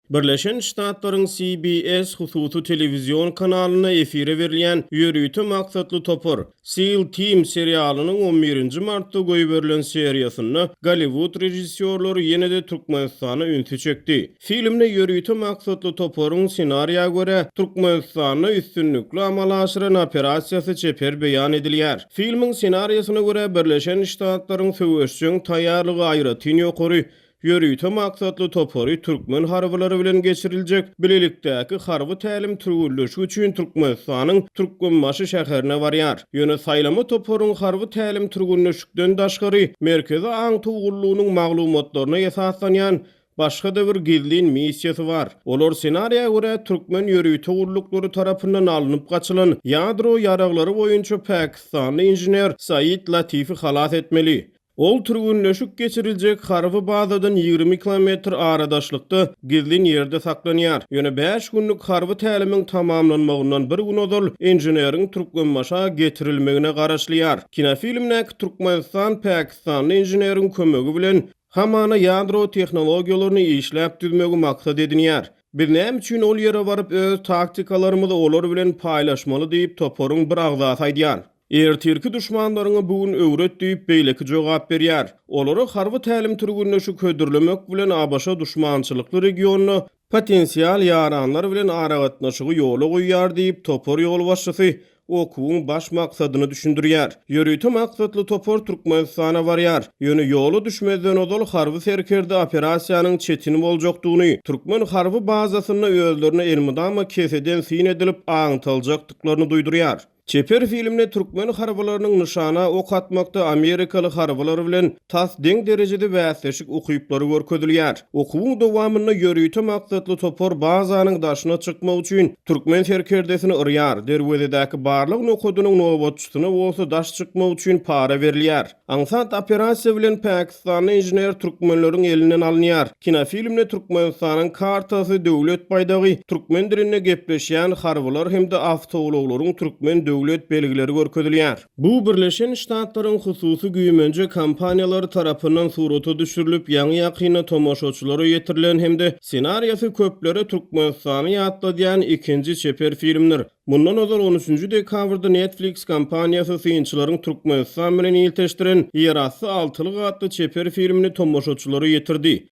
Birleşen Ştatlaryň CBS hususy telewizyon kanalyna efire berilýän "Ýörüýte maksatly topar" SEAL Team serialynyň 11-nji martda goýup berilen seriýasyny Hollywood rejissörleri ýene-de Türkmenistana ünsü çekdi. Filmde "Ýörüýte maksatly toparyň" ssenariýa görä Türkmenistana üstünlükli amal aşyran operasiýasy çeper beýan edilýär. Filmiň ssenariýasyna görä Birleşen Ştatlaryň söwüşçüň taýýarlygy aýratyn ýokary Ýörüýte maksatly topary türkmen harbylary bilen geçiriljek bilelikdäki harby tälim türgülleşi üçin Türkmenistanyň Türkmenbaşy şäherine barýar. Ýöne saýlama toparyň harby tälim türgülleşikden daşgary merkezi aň tugullugynyň maglumatlaryna esaslanýan başga da bir gizlin missiýasy bar. Olar ssenariýa görä türkmen ýörüýte guruluklary tarapyndan alınıp gaçylan ýadro ýaraglary boýunça Pakistanly injener Said Latifi halas etmeli. Ol türgünleşik geçiriljek harby bazadan 20 kilometr aradaşlykda gizlin ýerde saklanýar. Ýöne 5 günlük harby tälimiň tamamlanmagyndan bir gün ozal injeneriň Türkmenbaşa getirilmegine garaşlýar. Kinofilmdäki Türkmenistan Pakistanly injeneriň kömegi bilen hamana ýadro tehnologiýalaryny işläp düzmegi maksat edinýär. Bir näme üçin ol ýere baryp öz taktikalarymyzy olar bilen paýlaşmaly diýip toparyň bir agzasy aýdýar. Ertirki düşmanlaryňa bugün öwret diýip beýleki jogap berýär. Olary harby tälim türgünleşi ködürlemek bilen abaşa düşmançylykly regionuny potensial ýaranlar bilen aragatnaşygy ýola goýýar diýip topar ýol başçysy okuwyň baş maksadyny düşündirýär. Ýörüýte maksatly topar Türkmenistana barýar. Ýöne ýoly düşmezden ozal harby serkerde operasiýanyň çetin boljakdygyny, türkmen harby bazasyny özlerine elmydama keseden sin edilip aňtaljakdyklaryny duýdurýar. Çeper filmde Türkmen harbalarynyň nişana ok atmakda Amerikaly harbalar bilen tas deň derejede bäsleşik okyplary görkezilýär. Okuwyň dowamyny ýörüýte maksatly topar bazanyň daşyna çykmak üçin türkmen serkerdesini ırýar. Derwededäki barlyk nokodunyň nowatçysyna bolsa daş çykmak üçin para berilýär. Aňsat operasiýa bilen Pakistanly injener türkmenleriň elinden alınýar. Kinofilmde Türkmenistanyň kartasy döwlet baýdagy türkmen dilinde gepleşýän harbalar hemde awtowlaklaryň türkmen döwlet belgileri görkezilýär. Bu Birleşen Ştatlaryň hususy güýmenje kompaniýalary tarapyndan surata düşürilip ýaňy ýakyna tomoşaçylara ýetirilen hemde ssenariýasy köplere Türkmenistany ýatladýan ikinji çeper filmdir. Mundan ozal 13-nji dekabrda Netflix kompaniýasy synçylaryň Türkmenistan bilen ýelteşdiren Ýerasy altylyk adly çeper filmini tomoşaçylara ýetirdi.